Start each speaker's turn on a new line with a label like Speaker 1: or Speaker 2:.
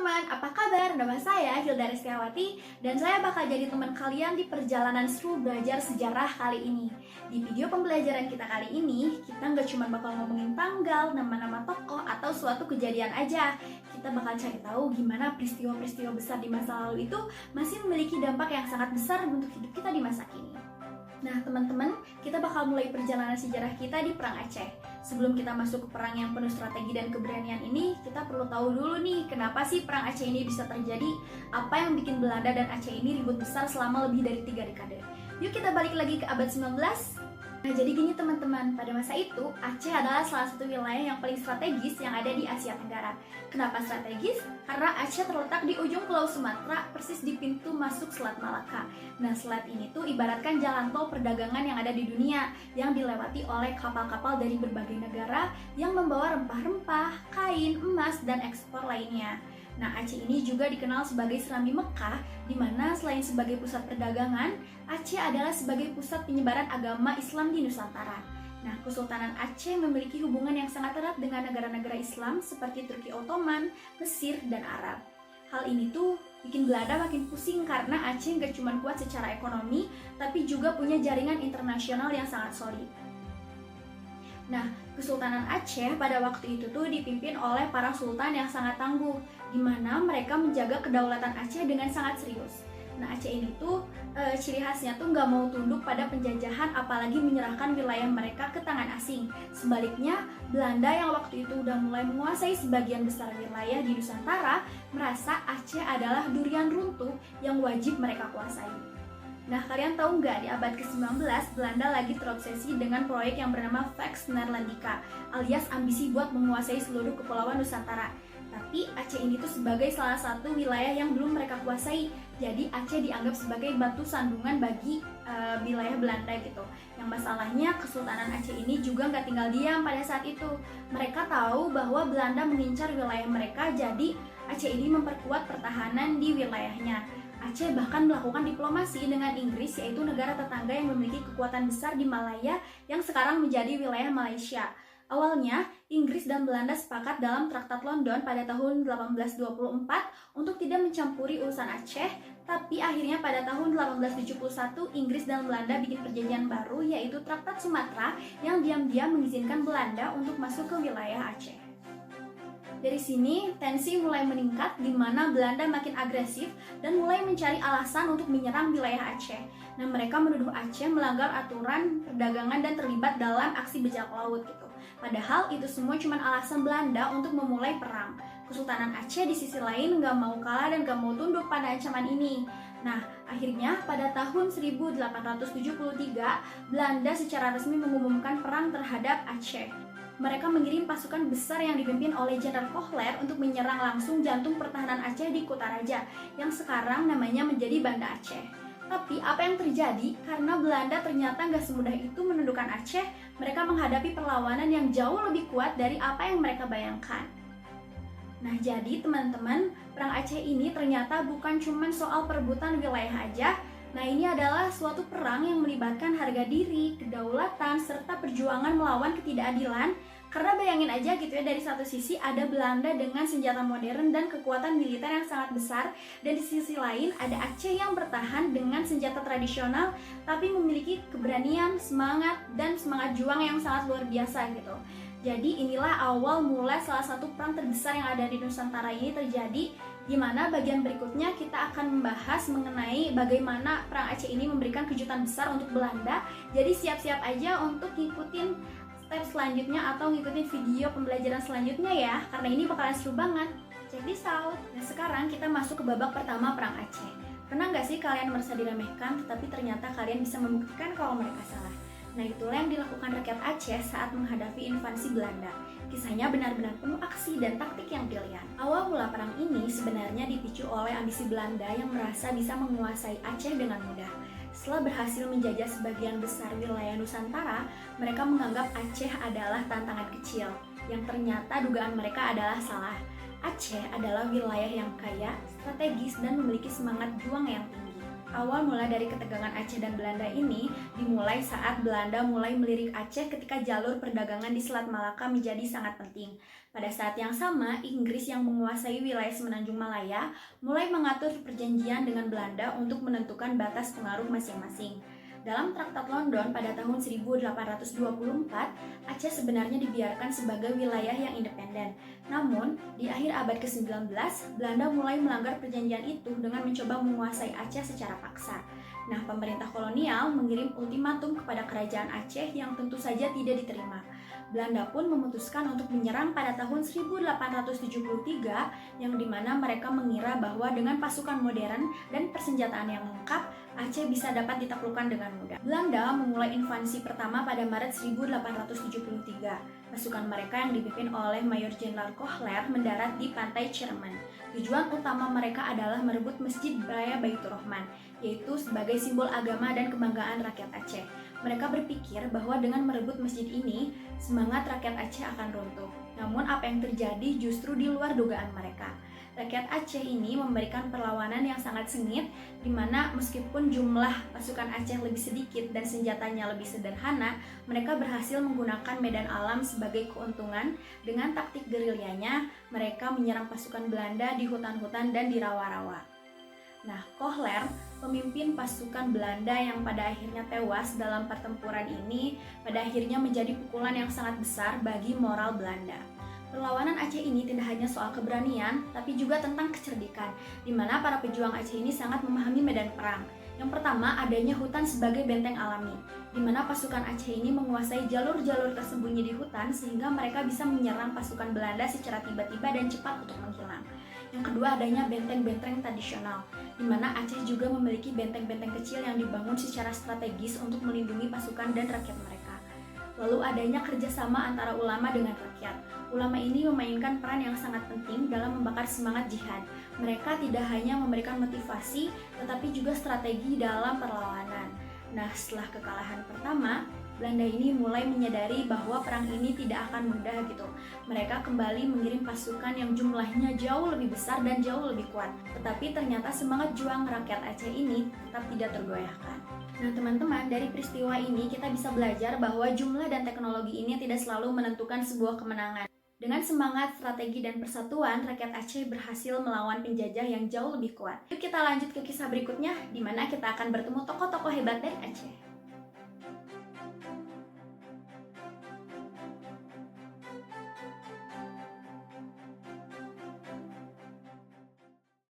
Speaker 1: teman-teman, apa kabar? Nama saya Hilda Restiawati dan saya bakal jadi teman kalian di perjalanan seru belajar sejarah kali ini. Di video pembelajaran kita kali ini, kita nggak cuma bakal ngomongin tanggal, nama-nama tokoh, atau suatu kejadian aja. Kita bakal cari tahu gimana peristiwa-peristiwa besar di masa lalu itu masih memiliki dampak yang sangat besar untuk hidup kita di masa kini. Nah teman-teman, kita bakal mulai perjalanan sejarah kita di Perang Aceh. Sebelum kita masuk ke perang yang penuh strategi dan keberanian ini, kita perlu tahu dulu nih, kenapa sih Perang Aceh ini bisa terjadi? Apa yang bikin Belanda dan Aceh ini ribut besar selama lebih dari 3 dekade? Yuk kita balik lagi ke abad 19. Nah jadi gini teman-teman, pada masa itu Aceh adalah salah satu wilayah yang paling strategis yang ada di Asia Tenggara. Kenapa strategis? Karena Aceh terletak di ujung Pulau Sumatera, persis di pintu masuk Selat Malaka. Nah selat ini tuh ibaratkan jalan tol perdagangan yang ada di dunia, yang dilewati oleh kapal-kapal dari berbagai negara yang membawa rempah-rempah, kain, emas, dan ekspor lainnya. Nah, Aceh ini juga dikenal sebagai Serambi Mekah, di mana selain sebagai pusat perdagangan, Aceh adalah sebagai pusat penyebaran agama Islam di Nusantara. Nah, Kesultanan Aceh memiliki hubungan yang sangat erat dengan negara-negara Islam seperti Turki Ottoman, Mesir, dan Arab. Hal ini tuh bikin Belanda makin pusing karena Aceh nggak cuma kuat secara ekonomi, tapi juga punya jaringan internasional yang sangat solid. Nah, Kesultanan Aceh pada waktu itu tuh dipimpin oleh para sultan yang sangat tangguh, di mana mereka menjaga kedaulatan Aceh dengan sangat serius. Nah, Aceh ini tuh ciri khasnya tuh nggak mau tunduk pada penjajahan, apalagi menyerahkan wilayah mereka ke tangan asing. Sebaliknya, Belanda yang waktu itu udah mulai menguasai sebagian besar wilayah di Nusantara, merasa Aceh adalah durian runtuh yang wajib mereka kuasai. Nah, kalian tahu nggak di abad ke-19 Belanda lagi terobsesi dengan proyek yang bernama Pax Neerlandica, alias ambisi buat menguasai seluruh kepulauan Nusantara. Tapi Aceh ini tuh sebagai salah satu wilayah yang belum mereka kuasai, jadi Aceh dianggap sebagai batu sandungan bagi wilayah Belanda gitu. Yang masalahnya Kesultanan Aceh ini juga nggak tinggal diam pada saat itu. Mereka tahu bahwa Belanda mengincar wilayah mereka, jadi Aceh ini memperkuat pertahanan di wilayahnya. Aceh bahkan melakukan diplomasi dengan Inggris, yaitu negara tetangga yang memiliki kekuatan besar di Malaya yang sekarang menjadi wilayah Malaysia. Awalnya, Inggris dan Belanda sepakat dalam Traktat London pada tahun 1824 untuk tidak mencampuri urusan Aceh, tapi akhirnya pada tahun 1871 Inggris dan Belanda bikin perjanjian baru, yaitu Traktat Sumatera yang diam-diam mengizinkan Belanda untuk masuk ke wilayah Aceh. Dari sini, tensi mulai meningkat di mana Belanda makin agresif dan mulai mencari alasan untuk menyerang wilayah Aceh. Nah, mereka menuduh Aceh melanggar aturan perdagangan dan terlibat dalam aksi bajak laut gitu. Padahal itu semua cuma alasan Belanda untuk memulai perang. Kesultanan Aceh di sisi lain nggak mau kalah dan nggak mau tunduk pada ancaman ini. Nah, akhirnya pada tahun 1873, Belanda secara resmi mengumumkan perang terhadap Aceh. Mereka mengirim pasukan besar yang dipimpin oleh Jenderal Kohler untuk menyerang langsung jantung pertahanan Aceh di Kutaraja, yang sekarang namanya menjadi Banda Aceh. Tapi apa yang terjadi? Karena Belanda ternyata nggak semudah itu menundukkan Aceh, mereka menghadapi perlawanan yang jauh lebih kuat dari apa yang mereka bayangkan. Nah jadi teman-teman, Perang Aceh ini ternyata bukan cuma soal perebutan wilayah aja. Nah ini adalah suatu perang yang melibatkan harga diri, kedaulatan, serta perjuangan melawan ketidakadilan. Karena bayangin aja gitu ya, dari satu sisi ada Belanda dengan senjata modern dan kekuatan militer yang sangat besar, dan di sisi lain ada Aceh yang bertahan dengan senjata tradisional tapi memiliki keberanian, semangat, dan semangat juang yang sangat luar biasa gitu. Jadi inilah awal mulai salah satu perang terbesar yang ada di Nusantara ini terjadi, di mana bagian berikutnya kita akan membahas mengenai bagaimana Perang Aceh ini memberikan kejutan besar untuk Belanda. Jadi siap-siap aja untuk ngikutin step selanjutnya atau ngikutin video pembelajaran selanjutnya ya, karena ini bakalan seru banget. Check this out. Nah sekarang kita masuk ke babak pertama Perang Aceh. Pernah nggak sih kalian merasa diremehkan, tetapi ternyata kalian bisa membuktikan kalau mereka salah? Nah itulah yang dilakukan rakyat Aceh saat menghadapi invasi Belanda. Kisahnya benar-benar penuh aksi dan taktik yang brilian. Awal mula perang ini sebenarnya dipicu oleh ambisi Belanda yang merasa bisa menguasai Aceh dengan mudah. Setelah berhasil menjajah sebagian besar wilayah Nusantara, mereka menganggap Aceh adalah tantangan kecil, yang ternyata dugaan mereka adalah salah. Aceh adalah wilayah yang kaya, strategis, dan memiliki semangat juang yang tinggi. Awal mula dari ketegangan Aceh dan Belanda ini dimulai saat Belanda mulai melirik Aceh ketika jalur perdagangan di Selat Malaka menjadi sangat penting. Pada saat yang sama, Inggris yang menguasai wilayah Semenanjung Malaya mulai mengatur perjanjian dengan Belanda untuk menentukan batas pengaruh masing-masing. Dalam Traktat London pada tahun 1824, Aceh sebenarnya dibiarkan sebagai wilayah yang independen. Namun, di akhir abad ke-19, Belanda mulai melanggar perjanjian itu dengan mencoba menguasai Aceh secara paksa. Nah, pemerintah kolonial mengirim ultimatum kepada kerajaan Aceh yang tentu saja tidak diterima. Belanda pun memutuskan untuk menyerang pada tahun 1873 yang dimana mereka mengira bahwa dengan pasukan modern dan persenjataan yang lengkap, Aceh bisa dapat ditaklukkan dengan mudah. Belanda memulai invasi pertama pada Maret 1873. Pasukan mereka yang dipimpin oleh Mayor Jenderal Kohler mendarat di pantai Cerman. Tujuan utama mereka adalah merebut Masjid Raya Baitur Rahman, yaitu sebagai simbol agama dan kebanggaan rakyat Aceh. Mereka berpikir bahwa dengan merebut masjid ini, semangat rakyat Aceh akan runtuh. Namun apa yang terjadi justru di luar dugaan mereka. Rakyat Aceh ini memberikan perlawanan yang sangat sengit, di mana meskipun jumlah pasukan Aceh lebih sedikit dan senjatanya lebih sederhana, mereka berhasil menggunakan medan alam sebagai keuntungan. Dengan taktik gerilyanya, mereka menyerang pasukan Belanda di hutan-hutan dan di rawa-rawa. Nah, Kohler, pemimpin pasukan Belanda yang pada akhirnya tewas dalam pertempuran ini, pada akhirnya menjadi pukulan yang sangat besar bagi moral Belanda. Perlawanan Aceh ini tidak hanya soal keberanian, tapi juga tentang kecerdikan, di mana para pejuang Aceh ini sangat memahami medan perang. Yang pertama, adanya hutan sebagai benteng alami, di mana pasukan Aceh ini menguasai jalur-jalur tersembunyi di hutan sehingga mereka bisa menyerang pasukan Belanda secara tiba-tiba dan cepat untuk menghilang. Yang kedua, adanya benteng-benteng tradisional, di mana Aceh juga memiliki benteng-benteng kecil yang dibangun secara strategis untuk melindungi pasukan dan rakyat mereka. Lalu adanya kerjasama antara ulama dengan rakyat. Ulama ini memainkan peran yang sangat penting dalam membakar semangat jihad. Mereka tidak hanya memberikan motivasi, tetapi juga strategi dalam perlawanan. Nah, setelah kekalahan pertama, Belanda ini mulai menyadari bahwa perang ini tidak akan mudah gitu. Mereka kembali mengirim pasukan yang jumlahnya jauh lebih besar dan jauh lebih kuat. Tetapi ternyata semangat juang rakyat Aceh ini tetap tidak tergoyahkan. Nah teman-teman, dari peristiwa ini kita bisa belajar bahwa jumlah dan teknologi ini tidak selalu menentukan sebuah kemenangan. Dengan semangat, strategi, dan persatuan, rakyat Aceh berhasil melawan penjajah yang jauh lebih kuat. Yuk kita lanjut ke kisah berikutnya, di mana kita akan bertemu tokoh-tokoh hebat dari Aceh.